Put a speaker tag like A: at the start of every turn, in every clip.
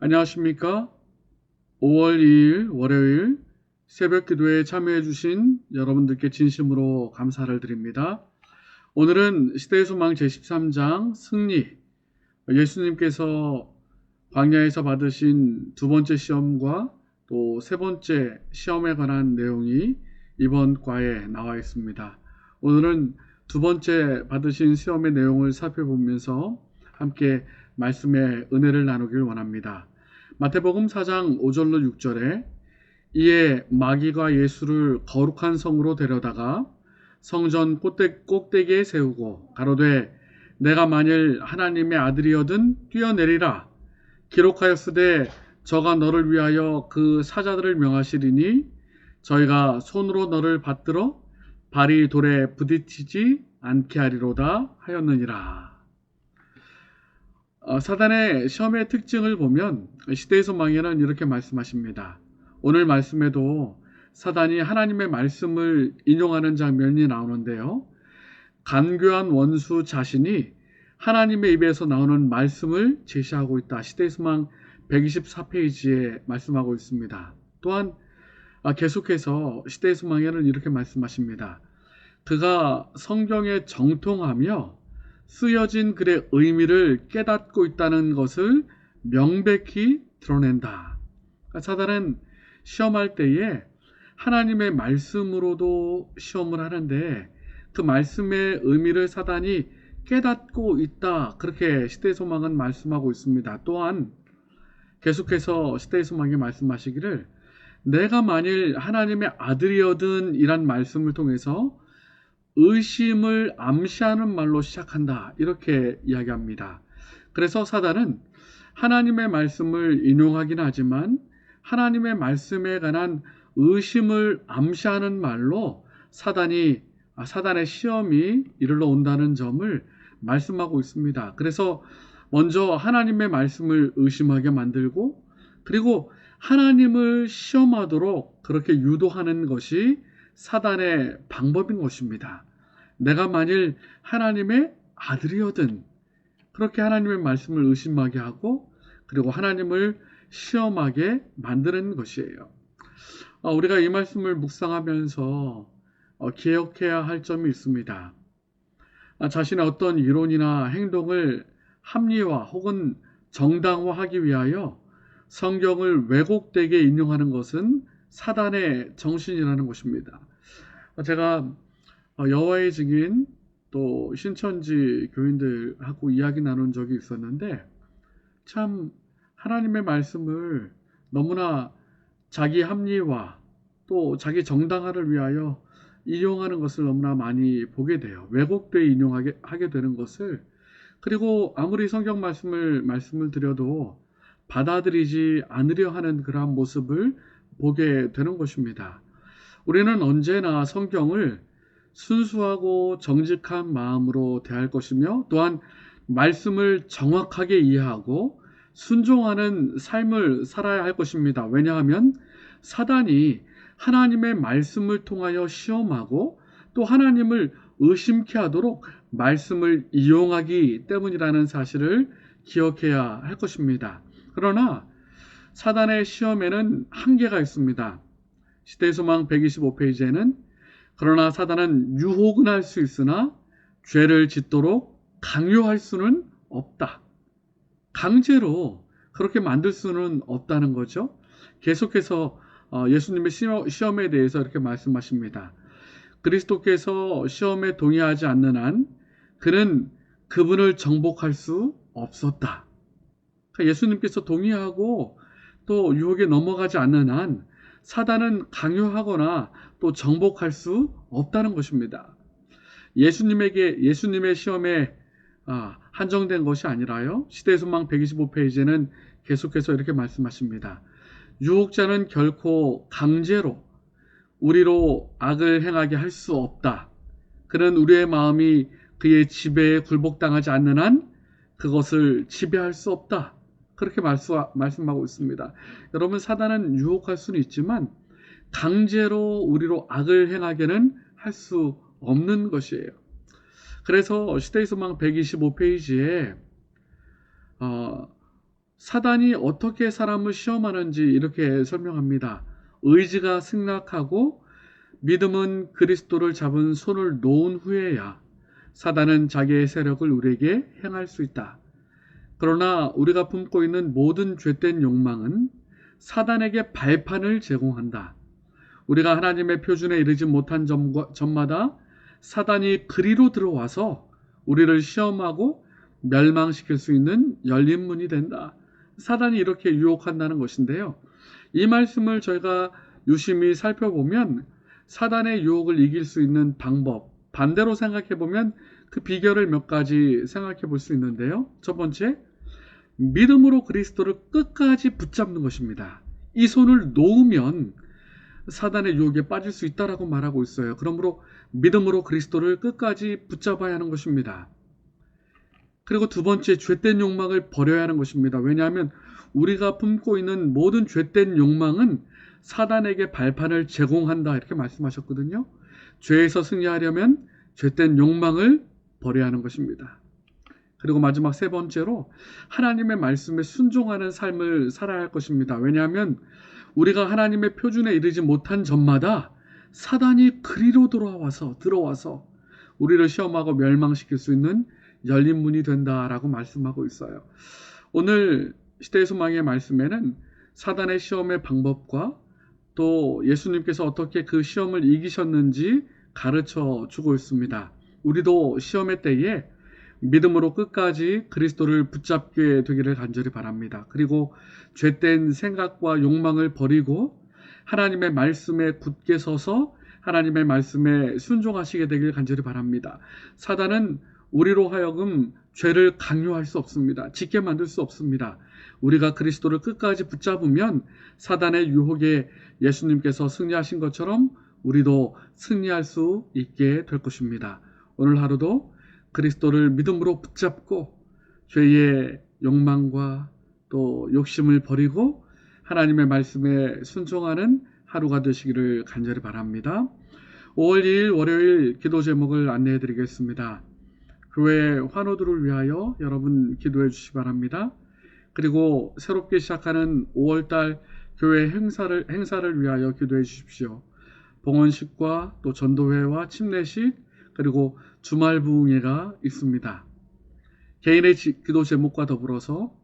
A: 안녕하십니까? 5월 2일 월요일 새벽 기도에 참여해 주신 여러분들께 진심으로 감사를 드립니다. 오늘은 시대의 소망 제13장 승리, 예수님께서 광야에서 받으신 두 번째 시험과 또 세 번째 시험에 관한 내용이 이번 과에 나와 있습니다. 오늘은 두 번째 받으신 시험의 내용을 살펴보면서 함께 말씀의 은혜를 나누길 원합니다. 마태복음 4장 5절로 6절에 이에 마귀가 예수를 거룩한 성으로 데려다가 성전 꼭대기에 세우고 가로되 내가 만일 하나님의 아들이거든 뛰어내리라. 기록하였으되 저가 너를 위하여 그 사자들을 명하시리니 저희가 손으로 너를 받들어 발이 돌에 부딪히지 않게 하리로다 하였느니라. 사단의 시험의 특징을 보면 시대의 소망에는 이렇게 말씀하십니다. 오늘 말씀에도 사단이 하나님의 말씀을 인용하는 장면이 나오는데요. 간교한 원수 자신이 하나님의 입에서 나오는 말씀을 제시하고 있다. 시대의 소망 124페이지에 말씀하고 있습니다. 또한 계속해서 시대의 소망에는 이렇게 말씀하십니다. 그가 성경에 정통하며 쓰여진 글의 의미를 깨닫고 있다는 것을 명백히 드러낸다. 사단은 시험할 때에 하나님의 말씀으로도 시험을 하는데 그 말씀의 의미를 사단이 깨닫고 있다. 그렇게 시대의 소망은 말씀하고 있습니다. 또한 계속해서 시대의 소망이 말씀하시기를 내가 만일 하나님의 아들이거든 이란 말씀을 통해서 의심을 암시하는 말로 시작한다. 이렇게 이야기합니다. 그래서 사단은 하나님의 말씀을 인용하긴 하지만 하나님의 말씀에 관한 의심을 암시하는 말로 사단의 시험이 이르러 온다는 점을 말씀하고 있습니다. 그래서 먼저 하나님의 말씀을 의심하게 만들고 그리고 하나님을 시험하도록 그렇게 유도하는 것이 사단의 방법인 것입니다. 내가 만일 하나님의 아들이거든 그렇게 하나님의 말씀을 의심하게 하고 그리고 하나님을 시험하게 만드는 것이에요. 우리가 이 말씀을 묵상하면서 기억해야 할 점이 있습니다. 자신의 어떤 이론이나 행동을 합리화 혹은 정당화하기 위하여 성경을 왜곡되게 인용하는 것은 사단의 정신이라는 것입니다. 제가 여호와의 증인 또 신천지 교인들하고 이야기 나눈 적이 있었는데 참 하나님의 말씀을 너무나 자기 합리화 또 자기 정당화를 위하여 인용하는 것을 너무나 많이 보게 돼요. 왜곡되게 인용하게 되는 것을 그리고 아무리 성경 말씀을 드려도 받아들이지 않으려 하는 그러한 모습을 보게 되는 것입니다. 우리는 언제나 성경을 순수하고 정직한 마음으로 대할 것이며 또한 말씀을 정확하게 이해하고 순종하는 삶을 살아야 할 것입니다. 왜냐하면 사단이 하나님의 말씀을 통하여 시험하고 또 하나님을 의심케 하도록 말씀을 이용하기 때문이라는 사실을 기억해야 할 것입니다. 그러나 사단의 시험에는 한계가 있습니다. 시대의 소망 125페이지에는 그러나 사단은 유혹은 할 수 있으나 죄를 짓도록 강요할 수는 없다. 강제로 그렇게 만들 수는 없다는 거죠. 계속해서 예수님의 시험에 대해서 이렇게 말씀하십니다. 그리스도께서 시험에 동의하지 않는 한 그는 그분을 정복할 수 없었다. 그러니까 예수님께서 동의하고 또 유혹에 넘어가지 않는 한 사단은 강요하거나 또 정복할 수 없다는 것입니다. 예수님의 시험에 한정된 것이 아니라요. 시대의 소망 125페이지에는 계속해서 이렇게 말씀하십니다. 유혹자는 결코 강제로 우리로 악을 행하게 할 수 없다. 그는 우리의 마음이 그의 지배에 굴복당하지 않는 한 그것을 지배할 수 없다. 그렇게 말씀하고 있습니다. 여러분, 사단은 유혹할 수는 있지만 강제로 우리로 악을 행하게는 할 수 없는 것이에요. 그래서 시대의 소망 125페이지에 사단이 어떻게 사람을 시험하는지 이렇게 설명합니다. 의지가 승낙하고 믿음은 그리스도를 잡은 손을 놓은 후에야 사단은 자기의 세력을 우리에게 행할 수 있다. 그러나 우리가 품고 있는 모든 죄된 욕망은 사단에게 발판을 제공한다. 우리가 하나님의 표준에 이르지 못한 점마다 사단이 그리로 들어와서 우리를 시험하고 멸망시킬 수 있는 열린 문이 된다. 사단이 이렇게 유혹한다는 것인데요. 이 말씀을 저희가 유심히 살펴보면 사단의 유혹을 이길 수 있는 방법, 반대로 생각해 보면 그 비결을 몇 가지 생각해 볼 수 있는데요. 첫 번째, 믿음으로 그리스도를 끝까지 붙잡는 것입니다. 이 손을 놓으면 사단의 유혹에 빠질 수 있다라고 말하고 있어요. 그러므로 믿음으로 그리스도를 끝까지 붙잡아야 하는 것입니다. 그리고 두 번째, 죄된 욕망을 버려야 하는 것입니다. 왜냐하면 우리가 품고 있는 모든 죄된 욕망은 사단에게 발판을 제공한다 이렇게 말씀하셨거든요. 죄에서 승리하려면 죄된 욕망을 버려야 하는 것입니다. 그리고 마지막 세 번째로 하나님의 말씀에 순종하는 삶을 살아야 할 것입니다. 왜냐하면 우리가 하나님의 표준에 이르지 못한 점마다 사단이 그리로 들어와서 우리를 시험하고 멸망시킬 수 있는 열린 문이 된다라고 말씀하고 있어요. 오늘 시대의 소망의 말씀에는 사단의 시험의 방법과 또 예수님께서 어떻게 그 시험을 이기셨는지 가르쳐 주고 있습니다. 우리도 시험의 때에 믿음으로 끝까지 그리스도를 붙잡게 되기를 간절히 바랍니다. 그리고 죄된 생각과 욕망을 버리고 하나님의 말씀에 굳게 서서 하나님의 말씀에 순종하시게 되길 간절히 바랍니다. 사단은 우리로 하여금 죄를 강요할 수 없습니다. 짓게 만들 수 없습니다. 우리가 그리스도를 끝까지 붙잡으면 사단의 유혹에 예수님께서 승리하신 것처럼 우리도 승리할 수 있게 될 것입니다. 오늘 하루도 그리스도를 믿음으로 붙잡고 죄의 욕망과 또 욕심을 버리고 하나님의 말씀에 순종하는 하루가 되시기를 간절히 바랍니다. 5월 2일 월요일 기도 제목을 안내해 드리겠습니다. 교회 환우들을 위하여 여러분 기도해 주시기 바랍니다. 그리고 새롭게 시작하는 5월달 교회 행사를 위하여 기도해 주십시오. 봉헌식과 또 전도회와 침례식 그리고 주말 부흥회가 있습니다. 개인의 기도 제목과 더불어서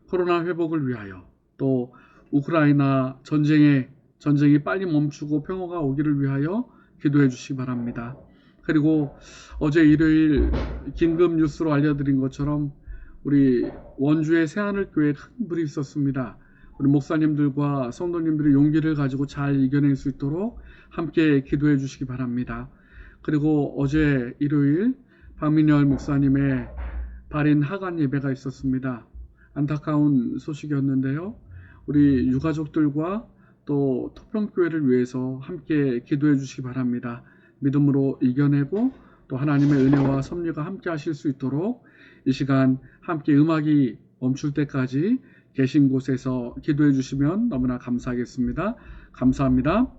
A: 코로나 회복을 위하여 또 우크라이나 전쟁이 빨리 멈추고 평화가 오기를 위하여 기도해 주시기 바랍니다. 그리고 어제 일요일 긴급 뉴스로 알려드린 것처럼 우리 원주의 새하늘교회에 큰 불이 있었습니다. 우리 목사님들과 성도님들이 용기를 가지고 잘 이겨낼 수 있도록 함께 기도해 주시기 바랍니다. 그리고 어제 일요일 박민열 목사님의 발인 하간 예배가 있었습니다. 안타까운 소식이었는데요. 우리 유가족들과 또 토평교회를 위해서 함께 기도해 주시기 바랍니다. 믿음으로 이겨내고 또 하나님의 은혜와 섭리가 함께 하실 수 있도록 이 시간 함께 음악이 멈출 때까지 계신 곳에서 기도해 주시면 너무나 감사하겠습니다. 감사합니다.